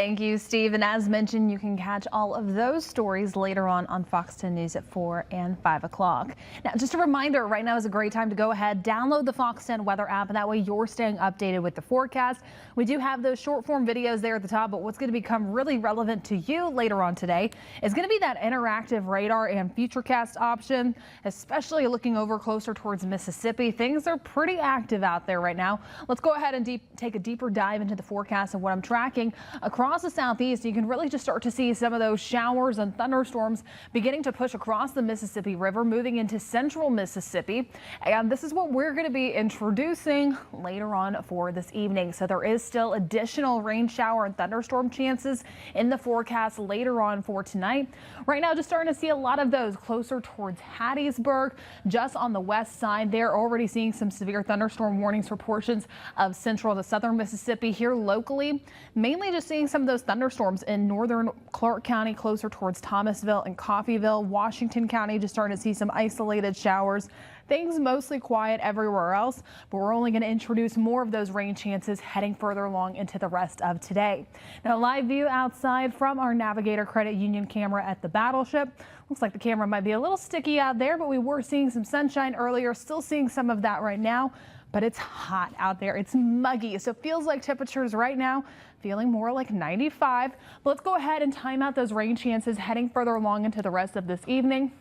Thank you, Steve. And as mentioned, you can catch all of those stories later on Fox 10 News at 4 and 5 o'clock. Now, just a reminder, right now is a great time to go ahead, download the Fox 10 weather app, and that way you're staying updated with the forecast. We do have those short form videos there at the top, but what's going to become really relevant to you later on today is going to be that interactive radar and futurecast option, especially looking over closer towards Mississippi. Things are pretty active out there right now. Let's go ahead and take a deeper dive into the forecast and what I'm tracking across the southeast. You can really just start to see some of those showers and thunderstorms beginning to push across the Mississippi River, moving into central Mississippi. And this is what we're going to be introducing later on for this evening. So there is still additional rain, shower and thunderstorm chances in the forecast later on for tonight. Right now, just starting to see a lot of those closer towards Hattiesburg, just on the west side. They're already seeing some severe thunderstorm warnings for portions of central to southern Mississippi. Here locally, mainly just seeing some of those thunderstorms in northern Clark County, closer towards Thomasville and Coffeyville. Washington County just starting to see some isolated showers. Things mostly quiet everywhere else, but we're only going to introduce more of those rain chances heading further along into the rest of today. Now, live view outside from our Navigator Credit Union camera at the Battleship. Looks like the camera might be a little sticky out there, but we were seeing some sunshine earlier, still seeing some of that right now. But it's hot out there. It's muggy, so it feels like temperatures right now feeling more like 95. But let's go ahead and time out those rain chances heading further along into the rest of this evening.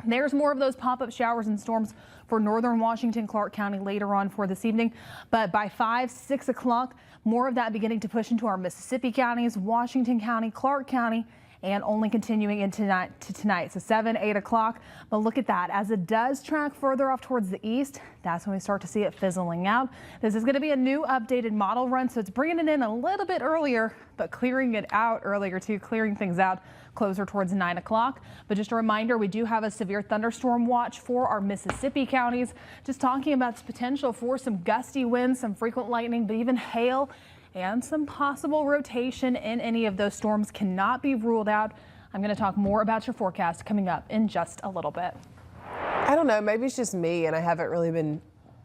There's more of those pop-up showers and storms for northern Washington, Clark County later on for this evening. But by 5, 6 o'clock, more of that beginning to push into our Mississippi counties, Washington County, Clark County, and only continuing into tonight. So 7, 8 o'clock. But look at that. As it does track further off towards the east, that's when we start to see it fizzling out. This is going to be a new updated model run, so it's bringing it in a little bit earlier, but clearing it out earlier too, clearing things out closer towards 9 o'clock. But just a reminder, we do have a severe thunderstorm watch for our Mississippi counties. Just talking about the potential for some gusty winds, some frequent lightning, but even hail and some possible rotation in any of those storms cannot be ruled out. I'm going to talk more about your forecast coming up in just a little bit. I don't know, maybe it's just me and I haven't really been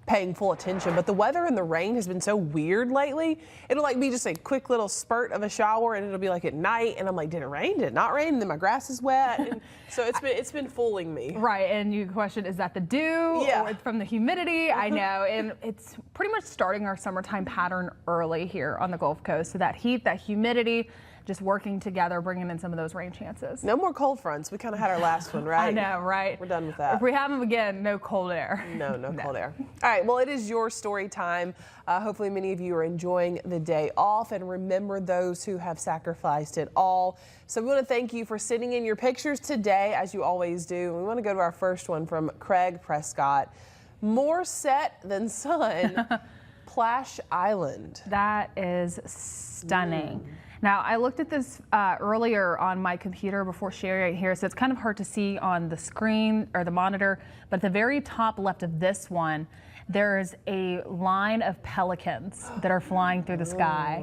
paying full attention, but the weather and the rain has been so weird lately. It'll like be just a quick little spurt of a shower and it'll be like at night and I'm like, did it rain? Did it not rain? And then my grass is wet. And so it's been fooling me. Right, and you question, is that the dew? Yeah. Or it's from the humidity? I know, and it's pretty much starting our summertime pattern early here on the Gulf Coast. So that heat, that humidity, just working together, bringing in some of those rain chances. No more cold fronts. We kind of had our last one, right? I know, right? We're done with that. If we have them again, no cold air. No cold air. All right, well, it is your story time. Hopefully many of you are enjoying the day off, and remember those who have sacrificed it all. So we want to thank you for sending in your pictures today, as you always do. We want to go to our first one from Craig Prescott. More set than sun, Plash Island. That is stunning. Now, I looked at this earlier on my computer before sharing it here, so it's kind of hard to see on the screen or the monitor, but at the very top left of this one, there's a line of pelicans that are flying through the sky,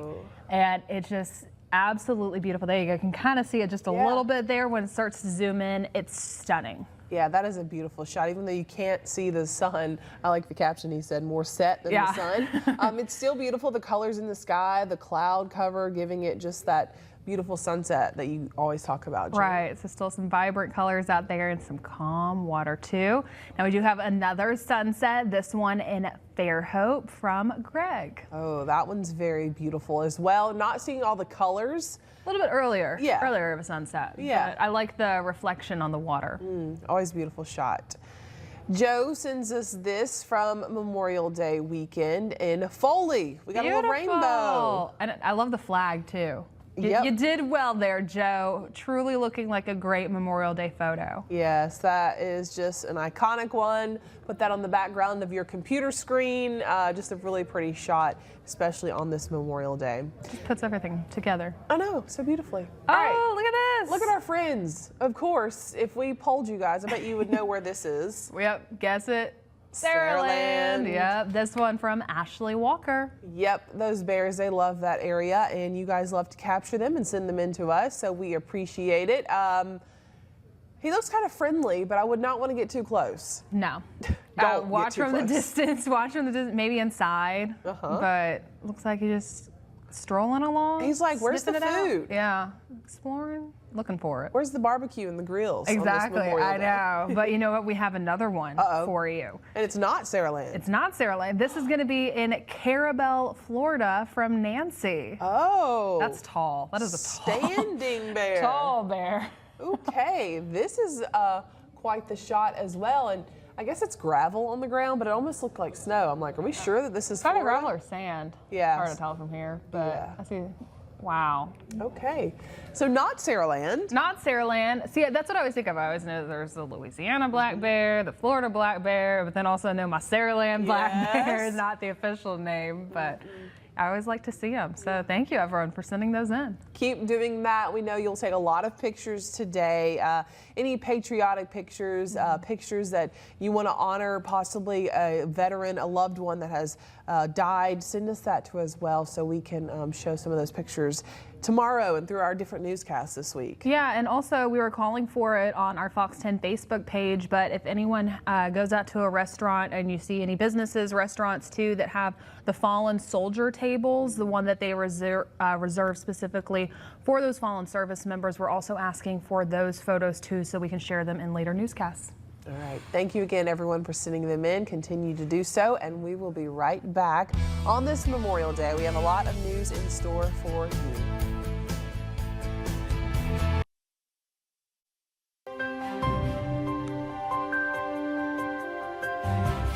and it's just absolutely beautiful. There you go. You can kind of see it just a little bit there when it starts to zoom in. It's stunning. Yeah, that is a beautiful shot. Even though you can't see the sun, I like the caption he said, more set than the sun. It's still beautiful. The colors in the sky, the cloud cover, giving it just that beautiful sunset that you always talk about, Jen. Right, so still some vibrant colors out there and some calm water too. Now we do have another sunset, this one in Fairhope from Greg. Oh, that one's very beautiful as well. Not seeing all the colors. A little bit earlier. Yeah. Earlier of a sunset. Yeah. But I like the reflection on the water. Always beautiful shot. Joe sends us this from Memorial Day weekend in Foley. We got a little rainbow. And I love the flag too. Yep. You did well there, Joe. Truly looking like a great Memorial Day photo. Yes, that is just an iconic one. Put that on the background of your computer screen. Just a really pretty shot, especially on this Memorial Day. Just puts everything together. I know, so beautifully. Oh, All right. look at this. Look at our friends. Of course, if we polled you guys, I bet you would know where this is. Yep, guess it. Saraland. Yep, this one from Ashley Walker. Yep, those bears, they love that area, and you guys love to capture them and send them in to us, so we appreciate it. He looks kind of friendly, but I would not want to get too close. No. Don't watch get too from the close. distance, watch from the distance, maybe inside, but looks like he just strolling along. He's like, "Where's the sniffing it out." food? Yeah, exploring, looking for it. Where's the barbecue and the grills? on this Exactly, Memorial I Day? know. But you know what? We have another one for you. And it's not Saraland. It's not Saraland. This is going to be in Carabel, Florida, from Nancy. Oh. That's tall. That is a standing bear. tall bear. Okay, this is quite the shot as well. And I guess it's gravel on the ground, but it almost looked like snow. I'm like, are we sure that this is Kind of Florida? gravel or sand. Yeah. Hard to tell from here, but Yeah. I see. Wow. Okay, so not Saraland. Not Saraland. See, that's what I always think of. I always know there's the Louisiana black bear, the Florida black bear, but then also I know my Saraland black bear is Yes. not the official name, but I always like to see them. So thank you, everyone, for sending those in. Keep doing that. We know you'll take a lot of pictures today. Any patriotic pictures, pictures that you want to honor, possibly a veteran, a loved one that has died, send us that to as well so we can show some of those pictures tomorrow and through our different newscasts this week. Yeah, and also we were calling for it on our Fox 10 Facebook page, but if anyone goes out to a restaurant and you see any businesses, restaurants too, that have the fallen soldier tables, the one that they reserve specifically for those fallen service members, we're also asking for those photos too so we can share them in later newscasts. All right. Thank you again, everyone, for sending them in. Continue to do so, and we will be right back on this Memorial Day. We have a lot of news in store for you.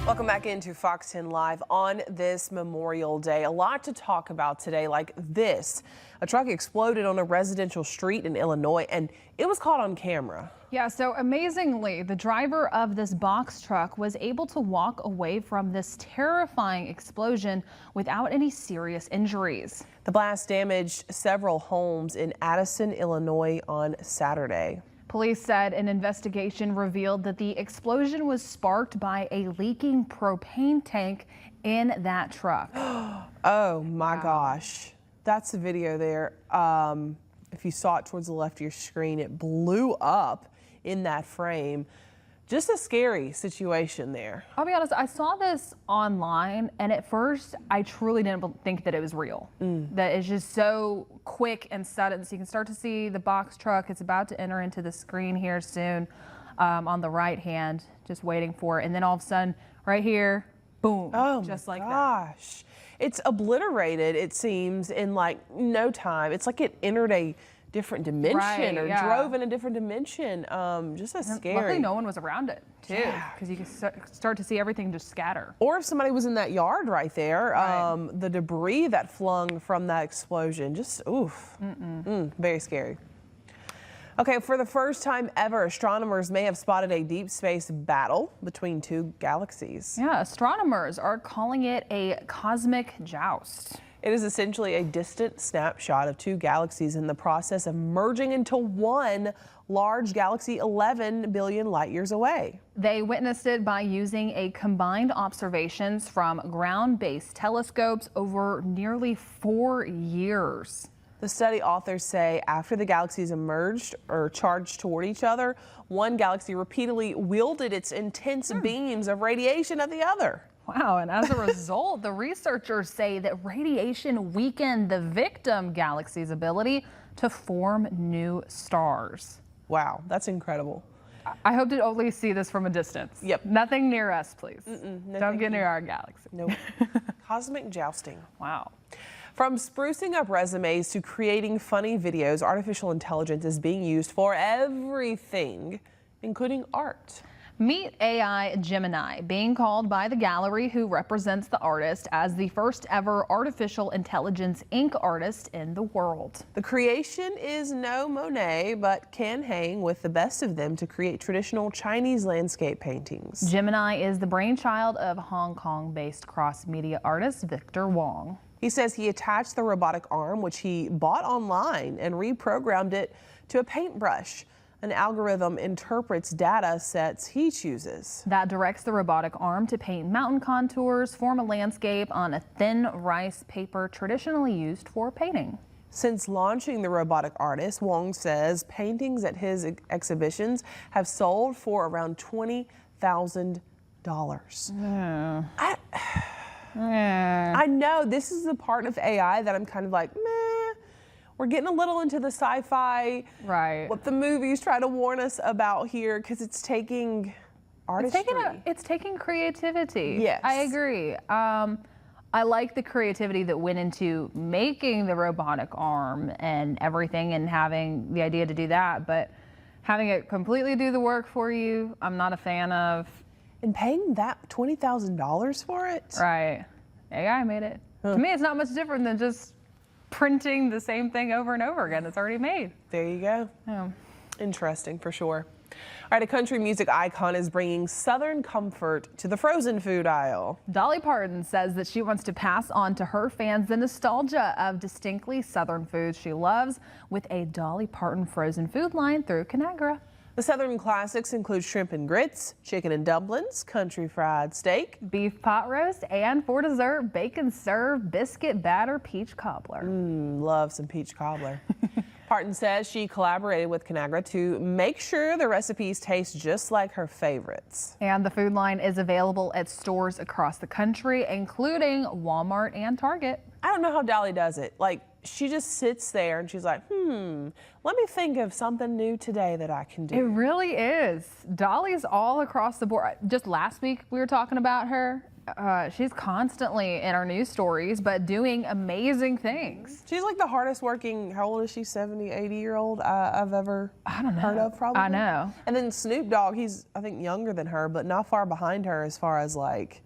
Welcome back into Fox 10 Live on this Memorial Day. A lot to talk about today, like this. A truck exploded on a residential street in Illinois, and it was caught on camera. Yeah, so amazingly, the driver of this box truck was able to walk away from this terrifying explosion without any serious injuries. The blast damaged several homes in Addison, Illinois on Saturday. Police said an investigation revealed that the explosion was sparked by a leaking propane tank in that truck. Oh my gosh. That's the video there. If you saw it towards the left of your screen, it blew up in that frame. Just a scary situation there. I'll be honest, I saw this online, and at first I truly didn't think that it was real. That it's just so quick and sudden. So you can start to see the box truck. It's about to enter into the screen here soon on the right hand, just waiting for it. And then all of a sudden, right here, boom, just like that. Gosh. It's obliterated, it seems, in like no time. It's like it entered a different dimension or drove in a different dimension. Just a scary. Luckily, no one was around it, too, because you can start to see everything just scatter. Or if somebody was in that yard right there, the debris that flung from that explosion, just oof, very scary. Okay, for the first time ever, astronomers may have spotted a deep space battle between two galaxies. Yeah, astronomers are calling it a cosmic joust. It is essentially a distant snapshot of two galaxies in the process of merging into one large galaxy 11 billion light years away. They witnessed it by using a combined observations from ground-based telescopes over nearly 4 years. The study authors say after the galaxies emerged or charged toward each other, one galaxy repeatedly wielded its intense beams of radiation at the other. Wow, and as a result, the researchers say that radiation weakened the victim galaxy's ability to form new stars. Wow, that's incredible. I hope to only see this from a distance. Yep. Nothing near us, please. No, Don't get near our galaxy. Nope. Cosmic jousting. Wow. From sprucing up resumes to creating funny videos, artificial intelligence is being used for everything, including art. Meet AI Gemini, being called by the gallery who represents the artist as the first ever artificial intelligence ink artist in the world. The creation is no Monet, but can hang with the best of them to create traditional Chinese landscape paintings. Gemini is the brainchild of Hong Kong-based cross-media artist Victor Wong. He says he attached the robotic arm, which he bought online, and reprogrammed it to a paintbrush. An algorithm interprets data sets he chooses. That directs the robotic arm to paint mountain contours, form a landscape on a thin rice paper traditionally used for painting. Since launching the robotic artist, Wong says paintings at his exhibitions have sold for around $20,000. I know this is the part of AI that I'm kind of like, meh. We're getting a little into the sci-fi, Right. what the movies try to warn us about here, because it's taking artistry. It's taking creativity. Yes. I agree. I like the creativity that went into making the robotic arm and everything and having the idea to do that, but having it completely do the work for you, I'm not a fan of. And paying that $20,000 for it? Right. AI made it. To me, it's not much different than just printing the same thing over and over again. It's already made. There you go. Yeah. Interesting for sure. All right, a country music icon is bringing Southern comfort to the frozen food aisle. Dolly Parton says that she wants to pass on to her fans the nostalgia of distinctly Southern foods she loves with a Dolly Parton frozen food line through Conagra. The Southern classics include shrimp and grits, chicken and dumplings, country fried steak, Beef pot roast, and for dessert, bacon served biscuit batter peach cobbler. Love some peach cobbler. Parton says she collaborated with Conagra to make sure the recipes taste just like her favorites. And the food line is available at stores across the country, including Walmart and Target. I don't know how Dolly does it. Like, she just sits there and she's like, let me think of something new today that I can It do. really is. Dolly's all across the board. Just last week we were talking about her. She's constantly in our news stories, but doing amazing things. She's like the hardest working, how old is she, 70, 80-year-old I've ever heard of, probably. I know. And then Snoop Dogg, he's, I think, younger than her, but not far behind her as far as like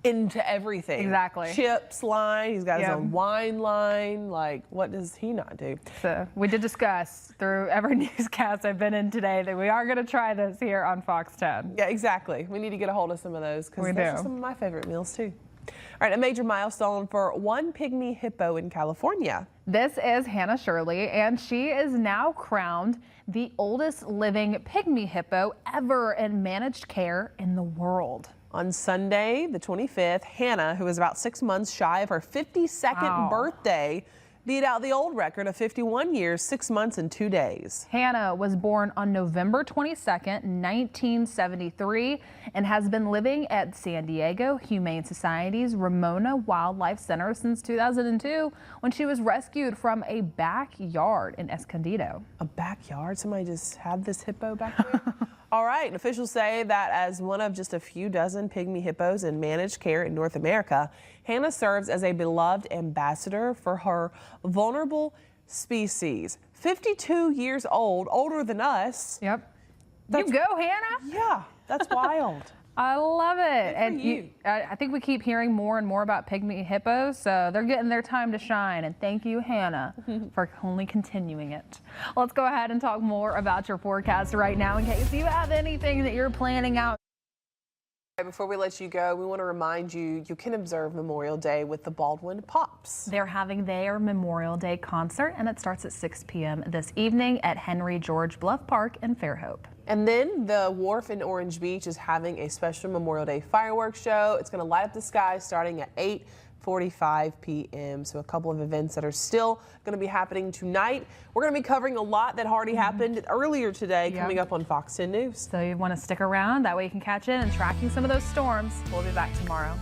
into everything. Exactly. Chips line, he's got his Yeah. own wine line. Like, what does he not do? So we did discuss through every newscast I've been in today that we are going to try this here on Fox 10. Yeah, exactly. We need to get a hold of some of those because We those are do. some of my favorite meals too. All right, a major milestone for one pygmy hippo in California. This is Hannah Shirley, and she is now crowned the oldest living pygmy hippo ever in managed care in the world. On Sunday, the 25th, Hannah, who is about 6 months shy of her 52nd Wow. birthday, beat out the old record of 51 years, 6 months, and 2 days. Hannah was born on November 22nd, 1973, and has been living at San Diego Humane Society's Ramona Wildlife Center since 2002, when she was rescued from a backyard in Escondido. A backyard? Somebody just had this hippo back there? All right, and officials say that as one of just a few dozen pygmy hippos in managed care in North America, Hannah serves as a beloved ambassador for her vulnerable species. 52 years old, older than us. Yep. You go, Hannah. Yeah, that's wild. I love it. Good for you. I think we keep hearing more and more about pygmy hippos, so they're getting their time to shine. And thank you, Hannah, for only continuing it. Let's go ahead and talk more about your forecast right now in case you have anything that you're planning out. Before we let you go, we want to remind you, you can observe Memorial Day with the Baldwin Pops. They're having their Memorial Day concert, and it starts at 6 p.m. this evening at Henry George Bluff Park in Fairhope. And then the Wharf in Orange Beach is having a special Memorial Day fireworks show. It's going to light up the sky starting at 8:45 p.m. So a couple of events that are still going to be happening tonight. We're going to be covering a lot that already happened earlier today coming up on Fox 10 News. So you want to stick around, that way you can catch in and tracking some of those storms. We'll be back tomorrow.